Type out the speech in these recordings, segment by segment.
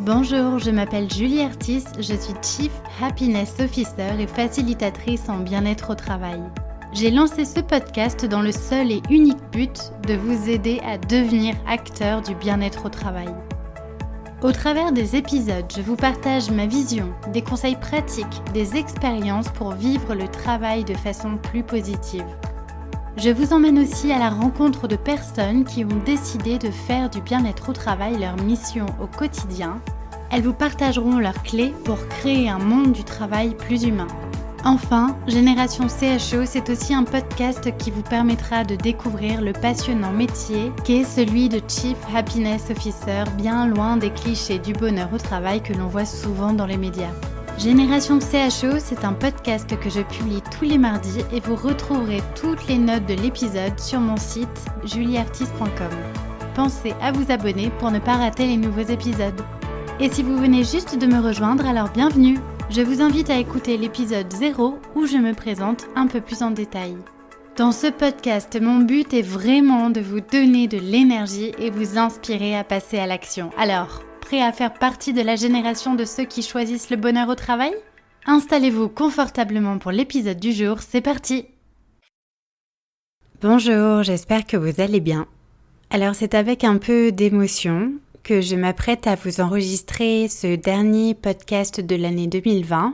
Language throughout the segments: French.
Bonjour, je m'appelle Julie Artis, je suis Chief Happiness Officer et facilitatrice en bien-être au travail. J'ai lancé ce podcast dans le seul et unique but de vous aider à devenir acteur du bien-être au travail. Au travers des épisodes, je vous partage ma vision, des conseils pratiques, des expériences pour vivre le travail de façon plus positive. Je vous emmène aussi à la rencontre de personnes qui ont décidé de faire du bien-être au travail leur mission au quotidien. Elles vous partageront leurs clés pour créer un monde du travail plus humain. Enfin, Génération CHO, c'est aussi un podcast qui vous permettra de découvrir le passionnant métier qu'est celui de Chief Happiness Officer, bien loin des clichés du bonheur au travail que l'on voit souvent dans les médias. Génération CHO, c'est un podcast que je publie tous les mardis et vous retrouverez toutes les notes de l'épisode sur mon site julieartis.com. Pensez à vous abonner pour ne pas rater les nouveaux épisodes. Et si vous venez juste de me rejoindre, alors bienvenue! Je vous invite à écouter l'épisode 0 où je me présente un peu plus en détail. Dans ce podcast, mon but est vraiment de vous donner de l'énergie et vous inspirer à passer à l'action. Alors, prêt à faire partie de la génération de ceux qui choisissent le bonheur au travail ? Installez-vous confortablement pour l'épisode du jour, c'est parti ! Bonjour, j'espère que vous allez bien. Alors c'est avec un peu d'émotion que je m'apprête à vous enregistrer ce dernier podcast de l'année 2020.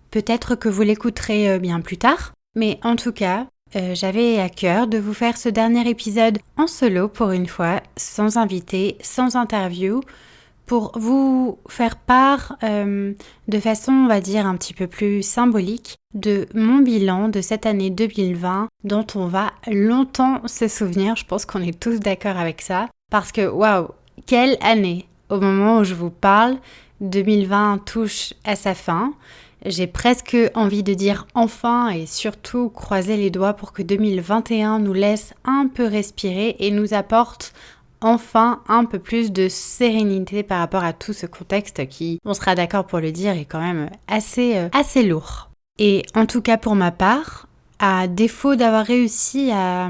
Peut-être que vous l'écouterez bien plus tard, mais en tout cas, j'avais à cœur de vous faire ce dernier épisode en solo pour une fois, sans invité, sans interview, pour vous faire part de façon, on va dire, un petit peu plus symbolique de mon bilan de cette année 2020 dont on va longtemps se souvenir. Je pense qu'on est tous d'accord avec ça parce que waouh, quelle année! Au moment où je vous parle, 2020 touche à sa fin. J'ai presque envie de dire enfin et surtout croiser les doigts pour que 2021 nous laisse un peu respirer et nous apporte enfin un peu plus de sérénité par rapport à tout ce contexte qui, on sera d'accord pour le dire, est quand même assez lourd. Et en tout cas pour ma part, à défaut d'avoir réussi à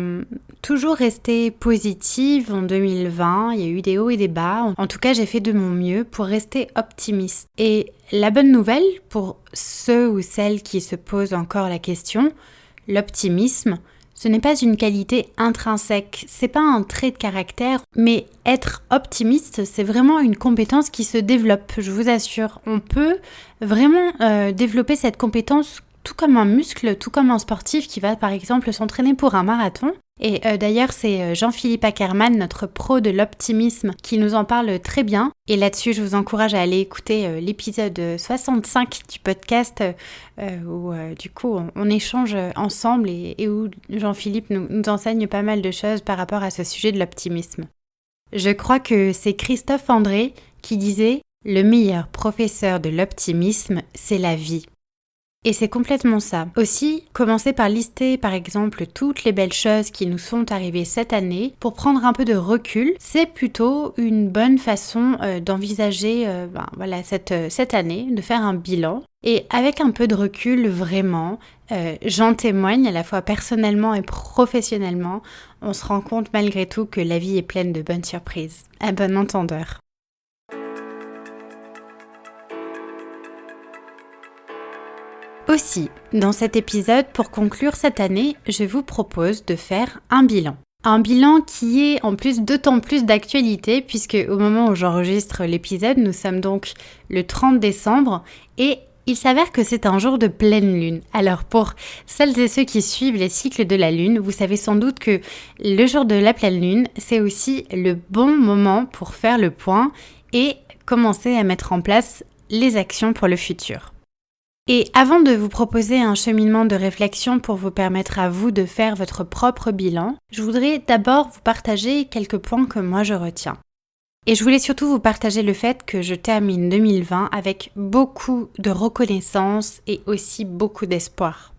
toujours rester positive en 2020, il y a eu des hauts et des bas. En tout cas, j'ai fait de mon mieux pour rester optimiste. Et la bonne nouvelle, pour ceux ou celles qui se posent encore la question, l'optimisme, ce n'est pas une qualité intrinsèque, c'est pas un trait de caractère, mais être optimiste, c'est vraiment une compétence qui se développe, je vous assure. On peut vraiment développer cette compétence tout comme un muscle, tout comme un sportif qui va par exemple s'entraîner pour un marathon. Et d'ailleurs, c'est Jean-Philippe Ackermann, notre pro de l'optimisme, qui nous en parle très bien. Et là-dessus, je vous encourage à aller écouter l'épisode 65 du podcast où du coup, on échange ensemble et où Jean-Philippe nous enseigne pas mal de choses par rapport à ce sujet de l'optimisme. Je crois que c'est Christophe André qui disait « Le meilleur professeur de l'optimisme, c'est la vie ». Et c'est complètement ça. Aussi, commencer par lister par exemple toutes les belles choses qui nous sont arrivées cette année pour prendre un peu de recul, c'est plutôt une bonne façon d'envisager cette année, de faire un bilan. Et avec un peu de recul, vraiment, j'en témoigne à la fois personnellement et professionnellement, on se rend compte malgré tout que la vie est pleine de bonnes surprises. À bon entendeur. Aussi, dans cet épisode, pour conclure cette année, je vous propose de faire un bilan. Un bilan qui est en plus d'autant plus d'actualité puisque au moment où j'enregistre l'épisode, nous sommes donc le 30 décembre et il s'avère que c'est un jour de pleine lune. Alors pour celles et ceux qui suivent les cycles de la lune, vous savez sans doute que le jour de la pleine lune, c'est aussi le bon moment pour faire le point et commencer à mettre en place les actions pour le futur. Et avant de vous proposer un cheminement de réflexion pour vous permettre à vous de faire votre propre bilan, je voudrais d'abord vous partager quelques points que moi je retiens. Et je voulais surtout vous partager le fait que je termine 2020 avec beaucoup de reconnaissance et aussi beaucoup d'espoir.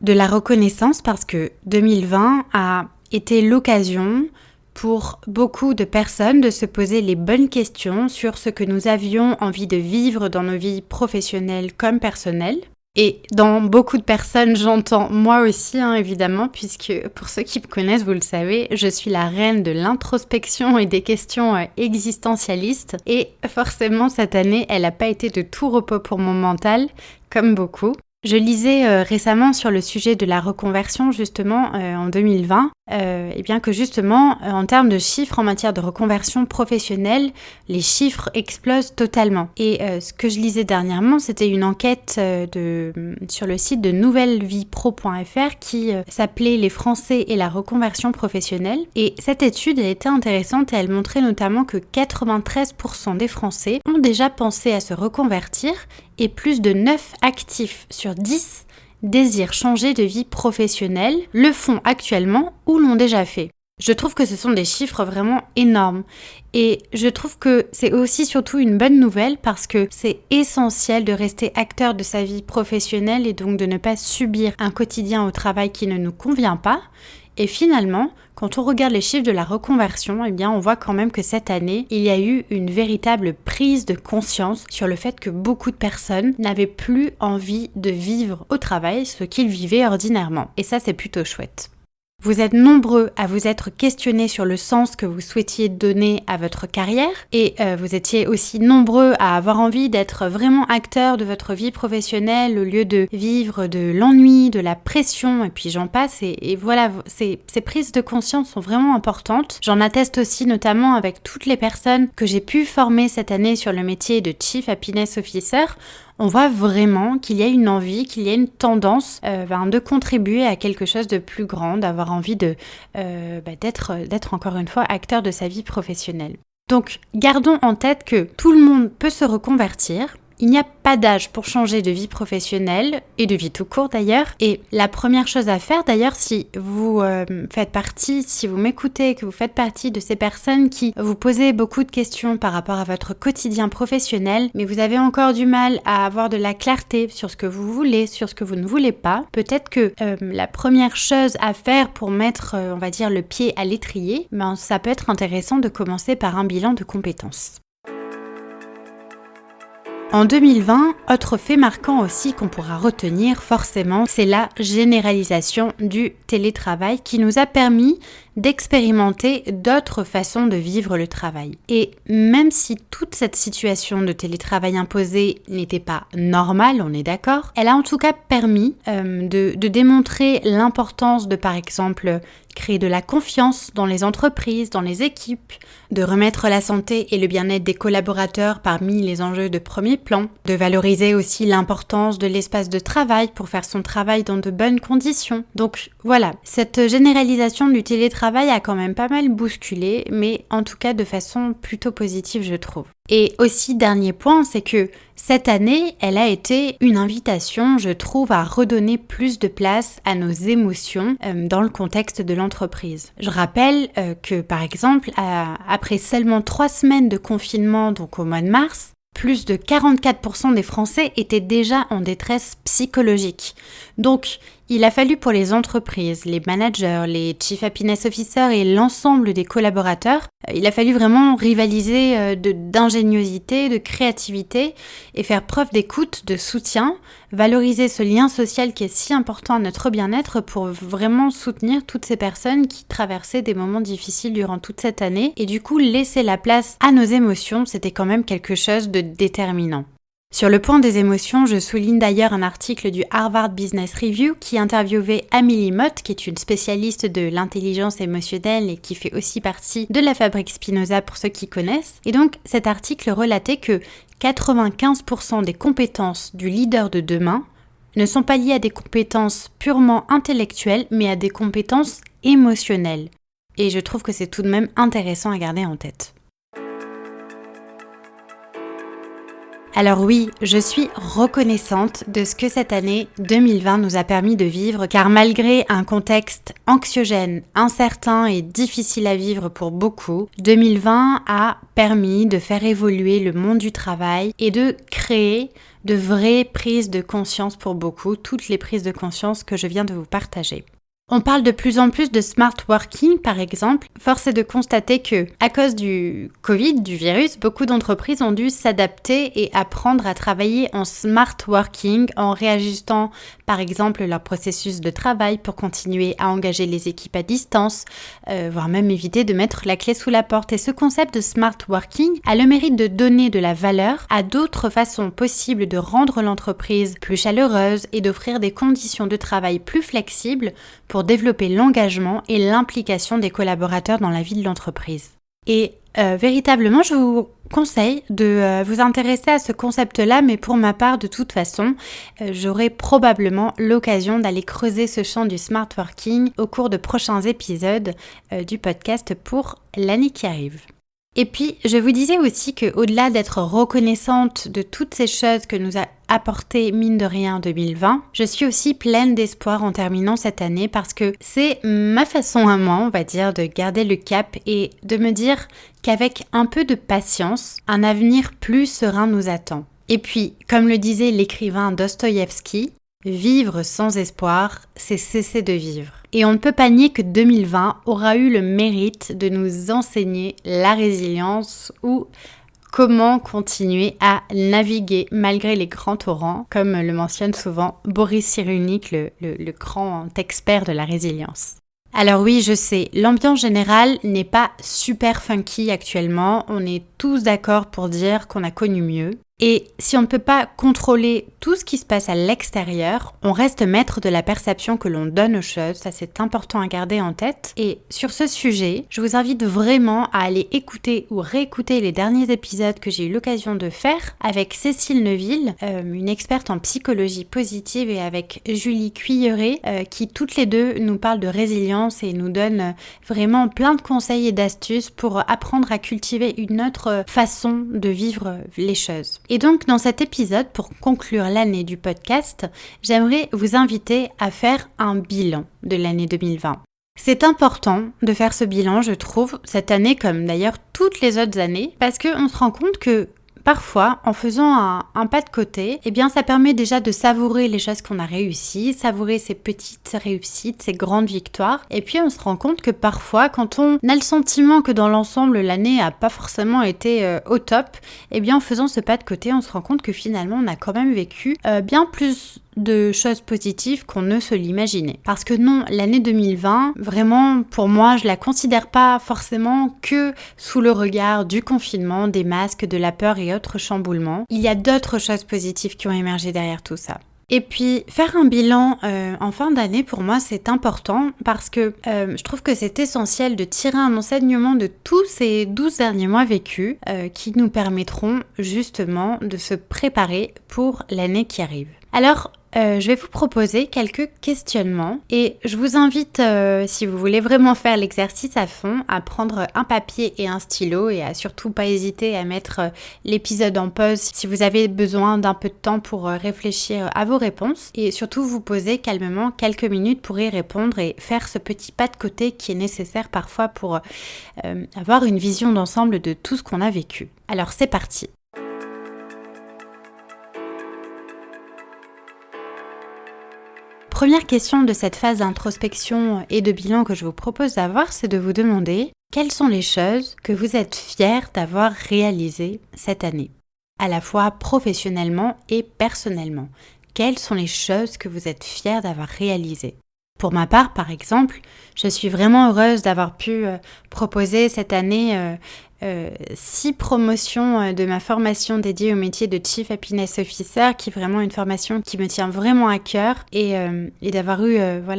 De la reconnaissance parce que 2020 a été l'occasion pour beaucoup de personnes de se poser les bonnes questions sur ce que nous avions envie de vivre dans nos vies professionnelles comme personnelles. Et dans beaucoup de personnes, j'entends moi aussi, évidemment, puisque pour ceux qui me connaissent, vous le savez, je suis la reine de l'introspection et des questions existentialistes. Et forcément, cette année, elle n'a pas été de tout repos pour mon mental, comme beaucoup. Je lisais récemment sur le sujet de la reconversion justement en 2020, et bien que justement en termes de chiffres en matière de reconversion professionnelle, les chiffres explosent totalement. Et ce que je lisais dernièrement, c'était une enquête sur le site de nouvellevipro.fr qui s'appelait Les Français et la reconversion professionnelle. Et cette étude elle était intéressante et elle montrait notamment que 93% des Français ont déjà pensé à se reconvertir et plus de 9 actifs sur 10 désirent changer de vie professionnelle, le font actuellement ou l'ont déjà fait. Je trouve que ce sont des chiffres vraiment énormes et je trouve que c'est aussi surtout une bonne nouvelle parce que c'est essentiel de rester acteur de sa vie professionnelle et donc de ne pas subir un quotidien au travail qui ne nous convient pas. Et finalement, quand on regarde les chiffres de la reconversion, eh bien, on voit quand même que cette année, il y a eu une véritable prise de conscience sur le fait que beaucoup de personnes n'avaient plus envie de vivre au travail ce qu'ils vivaient ordinairement. Et ça, c'est plutôt chouette. Vous êtes nombreux à vous être questionnés sur le sens que vous souhaitiez donner à votre carrière et vous étiez aussi nombreux à avoir envie d'être vraiment acteur de votre vie professionnelle au lieu de vivre de l'ennui, de la pression et puis j'en passe et voilà, ces prises de conscience sont vraiment importantes. J'en atteste aussi notamment avec toutes les personnes que j'ai pu former cette année sur le métier de Chief Happiness Officer. On voit vraiment qu'il y a une envie, qu'il y a une tendance de contribuer à quelque chose de plus grand, d'avoir envie d'être encore une fois acteur de sa vie professionnelle. Donc, gardons en tête que tout le monde peut se reconvertir. Il n'y a pas d'âge pour changer de vie professionnelle et de vie tout court d'ailleurs. Et la première chose à faire d'ailleurs, si vous si vous m'écoutez, que vous faites partie de ces personnes qui vous posez beaucoup de questions par rapport à votre quotidien professionnel, mais vous avez encore du mal à avoir de la clarté sur ce que vous voulez, sur ce que vous ne voulez pas, peut-être que la première chose à faire pour mettre, le pied à l'étrier, ça peut être intéressant de commencer par un bilan de compétences. En 2020, autre fait marquant aussi qu'on pourra retenir forcément, c'est la généralisation du télétravail qui nous a permis d'expérimenter d'autres façons de vivre le travail. Et même si toute cette situation de télétravail imposé n'était pas normale, on est d'accord, elle a en tout cas permis de démontrer l'importance de, par exemple, créer de la confiance dans les entreprises, dans les équipes, de remettre la santé et le bien-être des collaborateurs parmi les enjeux de premier plan, de valoriser aussi l'importance de l'espace de travail pour faire son travail dans de bonnes conditions. Donc voilà, cette généralisation du télétravail a quand même pas mal bousculé, mais en tout cas de façon plutôt positive je trouve. Et aussi, dernier point, c'est que cette année, elle a été une invitation, je trouve, à redonner plus de place à nos émotions dans le contexte de l'entreprise. Je rappelle que, par exemple, après seulement 3 semaines de confinement, donc au mois de mars, plus de 44% des Français étaient déjà en détresse psychologique. Donc, il a fallu pour les entreprises, les managers, les Chief Happiness Officers et l'ensemble des collaborateurs, il a fallu vraiment rivaliser d'ingéniosité, de créativité et faire preuve d'écoute, de soutien, valoriser ce lien social qui est si important à notre bien-être pour vraiment soutenir toutes ces personnes qui traversaient des moments difficiles durant toute cette année et du coup laisser la place à nos émotions, c'était quand même quelque chose de déterminant. Sur le point des émotions, je souligne d'ailleurs un article du Harvard Business Review qui interviewait Amélie Mott, qui est une spécialiste de l'intelligence émotionnelle et qui fait aussi partie de la Fabrique Spinoza pour ceux qui connaissent. Et donc cet article relatait que 95% des compétences du leader de demain ne sont pas liées à des compétences purement intellectuelles, mais à des compétences émotionnelles. Et je trouve que c'est tout de même intéressant à garder en tête. Alors oui, je suis reconnaissante de ce que cette année 2020 nous a permis de vivre, car malgré un contexte anxiogène, incertain et difficile à vivre pour beaucoup, 2020 a permis de faire évoluer le monde du travail et de créer de vraies prises de conscience pour beaucoup, toutes les prises de conscience que je viens de vous partager. On parle de plus en plus de smart working, par exemple. Force est de constater que, à cause du Covid, du virus, beaucoup d'entreprises ont dû s'adapter et apprendre à travailler en smart working en réajustant, par exemple, leur processus de travail pour continuer à engager les équipes à distance, voire même éviter de mettre la clé sous la porte. Et ce concept de smart working a le mérite de donner de la valeur à d'autres façons possibles de rendre l'entreprise plus chaleureuse et d'offrir des conditions de travail plus flexibles pour développer l'engagement et l'implication des collaborateurs dans la vie de l'entreprise. Et véritablement, je vous conseille de vous intéresser à ce concept-là, mais pour ma part, de toute façon, j'aurai probablement l'occasion d'aller creuser ce champ du smart working au cours de prochains épisodes du podcast pour l'année qui arrive. Et puis, je vous disais aussi qu'au-delà d'être reconnaissante de toutes ces choses que nous a apporté mine de rien 2020, je suis aussi pleine d'espoir en terminant cette année parce que c'est ma façon à moi, on va dire, de garder le cap et de me dire qu'avec un peu de patience, un avenir plus serein nous attend. Et puis, comme le disait l'écrivain Dostoïevski, vivre sans espoir, c'est cesser de vivre. Et on ne peut pas nier que 2020 aura eu le mérite de nous enseigner la résilience ou comment continuer à naviguer malgré les grands torrents, comme le mentionne souvent Boris Cyrulnik, le grand expert de la résilience. Alors oui, je sais, l'ambiance générale n'est pas super funky actuellement, on est tous d'accord pour dire qu'on a connu mieux. Et si on ne peut pas contrôler tout ce qui se passe à l'extérieur, on reste maître de la perception que l'on donne aux choses, ça c'est important à garder en tête. Et sur ce sujet, je vous invite vraiment à aller écouter ou réécouter les derniers épisodes que j'ai eu l'occasion de faire avec Cécile Neuville, une experte en psychologie positive, et avec Julie Cuilleret, qui toutes les deux nous parlent de résilience et nous donnent vraiment plein de conseils et d'astuces pour apprendre à cultiver une autre façon de vivre les choses. Et donc, dans cet épisode, pour conclure l'année du podcast, j'aimerais vous inviter à faire un bilan de l'année 2020. C'est important de faire ce bilan, je trouve, cette année comme d'ailleurs toutes les autres années, parce qu'on se rend compte que parfois, en faisant un pas de côté, eh bien, ça permet déjà de savourer les choses qu'on a réussies, savourer ces petites réussites, ces grandes victoires. Et puis, on se rend compte que parfois, quand on a le sentiment que dans l'ensemble, l'année n'a pas forcément été au top, eh bien, en faisant ce pas de côté, on se rend compte que finalement, on a quand même vécu bien plus de choses positives qu'on ne se l'imaginait. Parce que non, l'année 2020, vraiment, pour moi, je la considère pas forcément que sous le regard du confinement, des masques, de la peur et autres chamboulements. Il y a d'autres choses positives qui ont émergé derrière tout ça. Et puis, faire un bilan en fin d'année, pour moi, c'est important parce que je trouve que c'est essentiel de tirer un enseignement de tous ces 12 derniers mois vécus qui nous permettront justement de se préparer pour l'année qui arrive. Alors, je vais vous proposer quelques questionnements et je vous invite, si vous voulez vraiment faire l'exercice à fond, à prendre un papier et un stylo et à surtout pas hésiter à mettre l'épisode en pause si vous avez besoin d'un peu de temps pour réfléchir à vos réponses et surtout vous poser calmement quelques minutes pour y répondre et faire ce petit pas de côté qui est nécessaire parfois pour avoir une vision d'ensemble de tout ce qu'on a vécu. Alors c'est parti! Première question de cette phase d'introspection et de bilan que je vous propose d'avoir, c'est de vous demander quelles sont les choses que vous êtes fiers d'avoir réalisées cette année, à la fois professionnellement et personnellement. Quelles sont les choses que vous êtes fiers d'avoir réalisées ? Pour ma part, par exemple, je suis vraiment heureuse d'avoir pu proposer cette année 6 promotions de ma formation dédiée au métier de Chief Happiness Officer, qui est vraiment une formation qui me tient vraiment à cœur, et d'avoir eu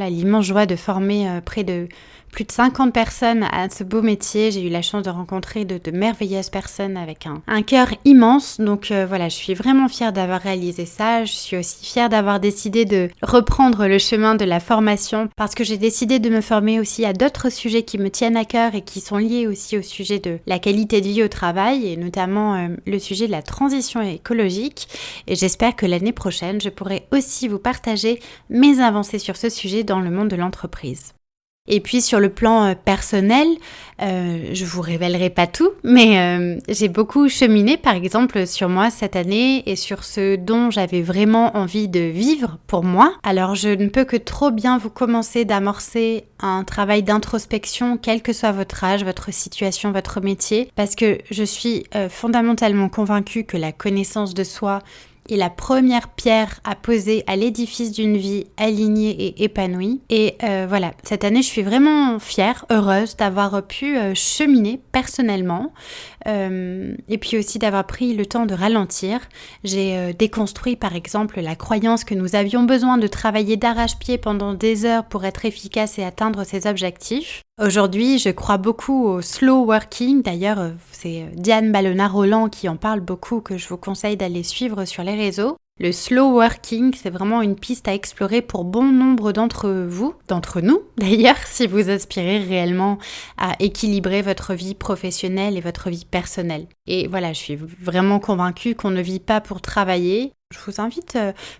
l'immense joie de former près de plus de 50 personnes à ce beau métier. J'ai eu la chance de rencontrer de merveilleuses personnes avec un cœur immense. Donc je suis vraiment fière d'avoir réalisé ça. Je suis aussi fière d'avoir décidé de reprendre le chemin de la formation parce que j'ai décidé de me former aussi à d'autres sujets qui me tiennent à cœur et qui sont liés aussi au sujet de la qualité de vie au travail et notamment le sujet de la transition écologique. Et j'espère que l'année prochaine, je pourrai aussi vous partager mes avancées sur ce sujet dans le monde de l'entreprise. Et puis sur le plan personnel, je vous révélerai pas tout, mais j'ai beaucoup cheminé par exemple sur moi cette année et sur ce dont j'avais vraiment envie de vivre pour moi. Alors je ne peux que trop bien vous commencer d'amorcer un travail d'introspection, quel que soit votre âge, votre situation, votre métier, parce que je suis fondamentalement convaincue que la connaissance de soi est la première pierre à poser à l'édifice d'une vie alignée et épanouie. Et voilà, cette année, je suis vraiment fière, heureuse d'avoir pu cheminer personnellement et puis aussi d'avoir pris le temps de ralentir. J'ai déconstruit par exemple la croyance que nous avions besoin de travailler d'arrache-pied pendant des heures pour être efficace et atteindre ses objectifs. Aujourd'hui, je crois beaucoup au slow working. D'ailleurs, c'est Diane Ballona-Roland qui en parle beaucoup, que je vous conseille d'aller suivre sur les réseaux. Le slow working, c'est vraiment une piste à explorer pour bon nombre d'entre nous d'ailleurs, si vous aspirez réellement à équilibrer votre vie professionnelle et votre vie personnelle. Et voilà, je suis vraiment convaincue qu'on ne vit pas pour travailler. Je vous invite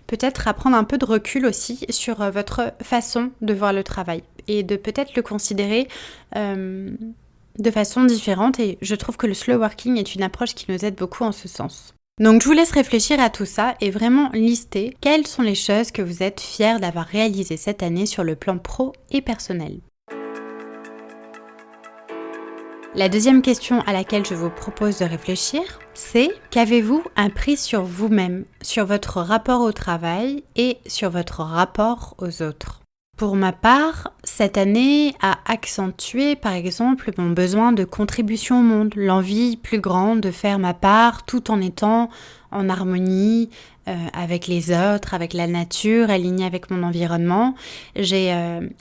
peut-être à prendre un peu de recul aussi sur votre façon de voir le travail et de peut-être le considérer de façon différente. Et je trouve que le slow working est une approche qui nous aide beaucoup en ce sens. Donc je vous laisse réfléchir à tout ça et vraiment lister quelles sont les choses que vous êtes fiers d'avoir réalisées cette année sur le plan pro et personnel. La deuxième question à laquelle je vous propose de réfléchir, c'est qu'avez-vous appris sur vous-même, sur votre rapport au travail et sur votre rapport aux autres ? Pour ma part, cette année a accentué par exemple mon besoin de contribution au monde, l'envie plus grande de faire ma part tout en étant en harmonie avec les autres, avec la nature, alignée avec mon environnement. J'ai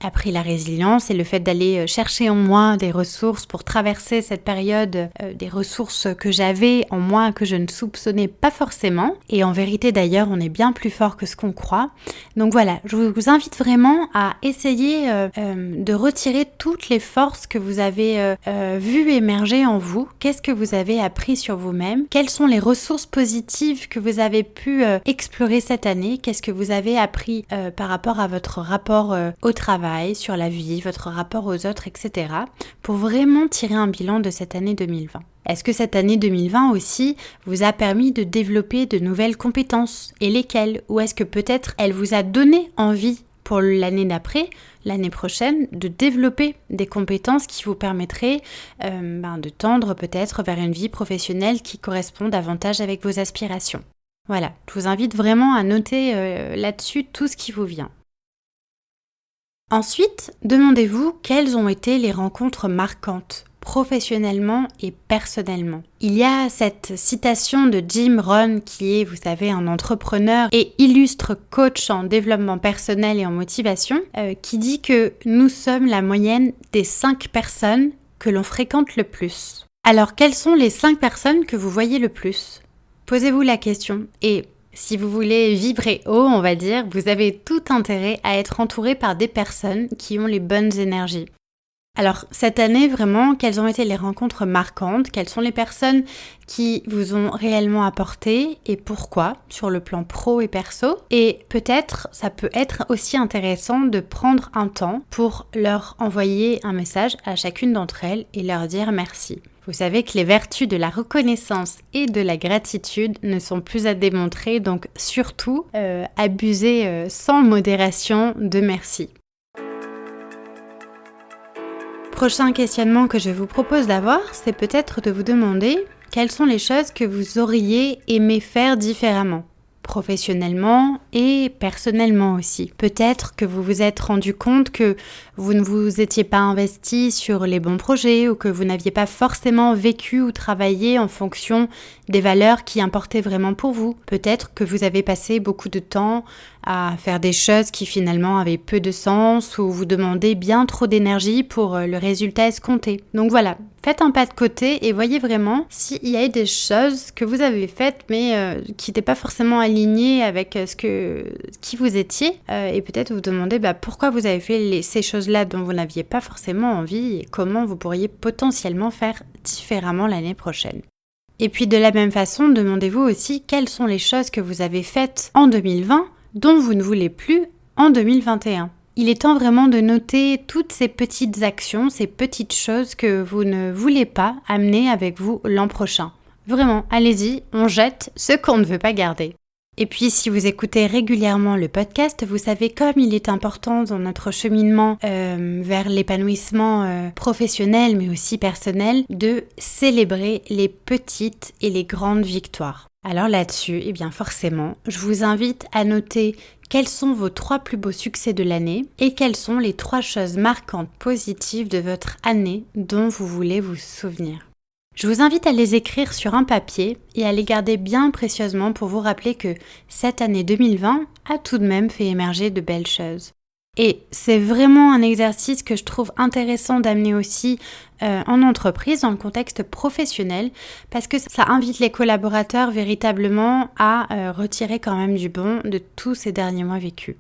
appris la résilience et le fait d'aller chercher en moi des ressources pour traverser cette période, des ressources que j'avais en moi que je ne soupçonnais pas forcément. Et en vérité d'ailleurs, on est bien plus fort que ce qu'on croit. Donc voilà, je vous invite vraiment à essayer de retirer toutes les forces que vous avez vues émerger en vous. Qu'est-ce que vous avez appris sur vous-même ? Quelles sont les ressources positives que vous avez pu explorer cette année? Qu'est-ce que vous avez appris par rapport à votre rapport au travail, sur la vie, votre rapport aux autres, etc. pour vraiment tirer un bilan de cette année 2020. Est-ce que cette année 2020 aussi vous a permis de développer de nouvelles compétences et lesquelles? Ou est-ce que peut-être elle vous a donné envie pour l'année d'après, l'année prochaine, de développer des compétences qui vous permettraient de tendre peut-être vers une vie professionnelle qui correspond davantage avec vos aspirations? Voilà, je vous invite vraiment à noter là-dessus tout ce qui vous vient. Ensuite, demandez-vous quelles ont été les rencontres marquantes, professionnellement et personnellement. Il y a cette citation de Jim Rohn qui est, vous savez, un entrepreneur et illustre coach en développement personnel et en motivation, qui dit que nous sommes la moyenne des 5 personnes que l'on fréquente le plus. Alors, quelles sont les 5 personnes que vous voyez le plus ? Posez-vous la question et si vous voulez vibrer haut, on va dire, vous avez tout intérêt à être entouré par des personnes qui ont les bonnes énergies. Alors, cette année, vraiment, quelles ont été les rencontres marquantes? Quelles sont les personnes qui vous ont réellement apporté et pourquoi, sur le plan pro et perso? Et peut-être, ça peut être aussi intéressant de prendre un temps pour leur envoyer un message à chacune d'entre elles et leur dire merci. Vous savez que les vertus de la reconnaissance et de la gratitude ne sont plus à démontrer, donc surtout, abusez sans modération de merci. Prochain questionnement que je vous propose d'avoir, c'est peut-être de vous demander quelles sont les choses que vous auriez aimé faire différemment, professionnellement et personnellement aussi. Peut-être que vous vous êtes rendu compte que vous ne vous étiez pas investi sur les bons projets ou que vous n'aviez pas forcément vécu ou travaillé en fonction des valeurs qui importaient vraiment pour vous. Peut-être que vous avez passé beaucoup de temps à faire des choses qui finalement avaient peu de sens ou vous demandez bien trop d'énergie pour le résultat escompté. Donc voilà, faites un pas de côté et voyez vraiment s'il y a des choses que vous avez faites mais qui n'étaient pas forcément alignées avec qui vous étiez et peut-être vous demandez pourquoi vous avez fait ces choses-là dont vous n'aviez pas forcément envie et comment vous pourriez potentiellement faire différemment l'année prochaine. Et puis de la même façon, demandez-vous aussi quelles sont les choses que vous avez faites en 2020 dont vous ne voulez plus en 2021. Il est temps vraiment de noter toutes ces petites actions, ces petites choses que vous ne voulez pas amener avec vous l'an prochain. Vraiment, allez-y, on jette ce qu'on ne veut pas garder. Et puis, si vous écoutez régulièrement le podcast, vous savez comme il est important dans notre cheminement vers l'épanouissement professionnel, mais aussi personnel, de célébrer les petites et les grandes victoires. Alors là-dessus, forcément, je vous invite à noter quels sont vos 3 plus beaux succès de l'année et quelles sont les 3 choses marquantes positives de votre année dont vous voulez vous souvenir. Je vous invite à les écrire sur un papier et à les garder bien précieusement pour vous rappeler que cette année 2020 a tout de même fait émerger de belles choses. Et c'est vraiment un exercice que je trouve intéressant d'amener aussi en entreprise, dans le contexte professionnel, parce que ça invite les collaborateurs véritablement à retirer quand même du bon de tous ces derniers mois vécus.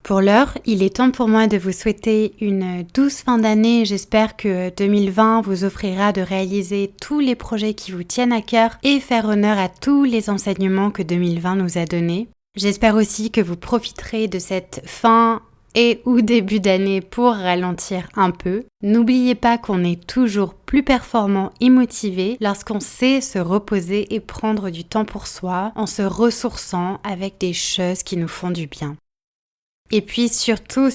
Pour l'heure, il est temps pour moi de vous souhaiter une douce fin d'année. J'espère que 2020 vous offrira de réaliser tous les projets qui vous tiennent à cœur et faire honneur à tous les enseignements que 2020 nous a donnés. J'espère aussi que vous profiterez de cette fin et ou début d'année pour ralentir un peu. N'oubliez pas qu'on est toujours plus performant et motivé lorsqu'on sait se reposer et prendre du temps pour soi en se ressourçant avec des choses qui nous font du bien. Et puis surtout,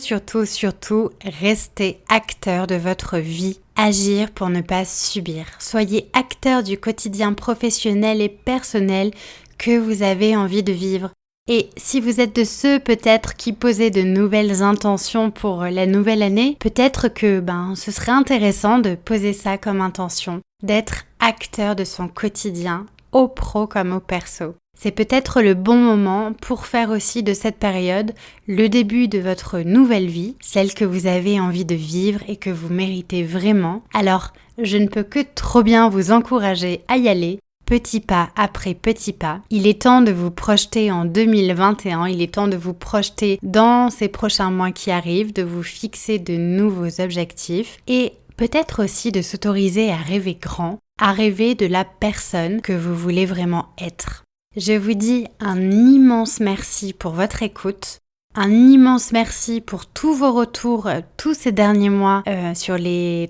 restez acteur de votre vie. Agir pour ne pas subir. Soyez acteur du quotidien professionnel et personnel que vous avez envie de vivre. Et si vous êtes de ceux peut-être qui posaient de nouvelles intentions pour la nouvelle année, peut-être que ce serait intéressant de poser ça comme intention, d'être acteur de son quotidien, au pro comme au perso. C'est peut-être le bon moment pour faire aussi de cette période le début de votre nouvelle vie, celle que vous avez envie de vivre et que vous méritez vraiment. Alors, je ne peux que trop bien vous encourager à y aller, petit pas après petit pas. Il est temps de vous projeter en 2021, il est temps de vous projeter dans ces prochains mois qui arrivent, de vous fixer de nouveaux objectifs et peut-être aussi de s'autoriser à rêver grand, à rêver de la personne que vous voulez vraiment être. Je vous dis un immense merci pour votre écoute, un immense merci pour tous vos retours tous ces derniers mois sur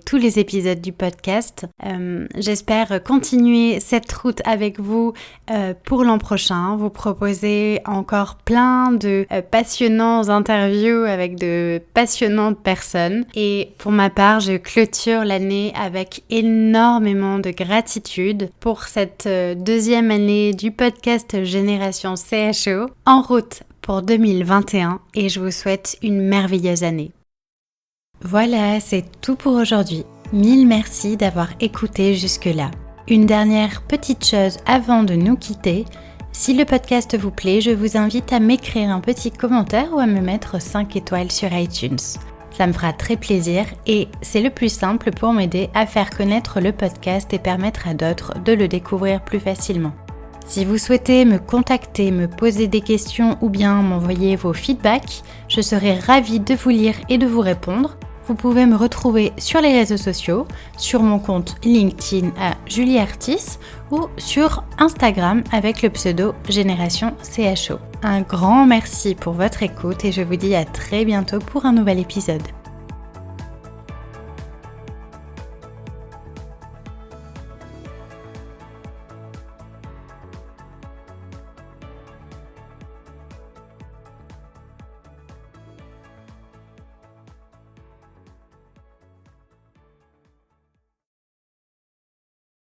tous les épisodes du podcast. J'espère continuer cette route avec vous pour l'an prochain, vous proposer encore plein de passionnants interviews avec de passionnantes personnes. Et pour ma part, je clôture l'année avec énormément de gratitude pour cette deuxième année du podcast Génération CHO en route pour 2021 et je vous souhaite une merveilleuse année. Voilà, c'est tout pour aujourd'hui. Mille merci d'avoir écouté jusque-là. Une dernière petite chose avant de nous quitter. Si le podcast vous plaît, je vous invite à m'écrire un petit commentaire ou à me mettre 5 étoiles sur iTunes. Ça me fera très plaisir et c'est le plus simple pour m'aider à faire connaître le podcast et permettre à d'autres de le découvrir plus facilement. Si vous souhaitez me contacter, me poser des questions ou bien m'envoyer vos feedbacks, je serai ravie de vous lire et de vous répondre. Vous pouvez me retrouver sur les réseaux sociaux, sur mon compte LinkedIn à Julie Artis ou sur Instagram avec le pseudo Génération CHO. Un grand merci pour votre écoute et je vous dis à très bientôt pour un nouvel épisode.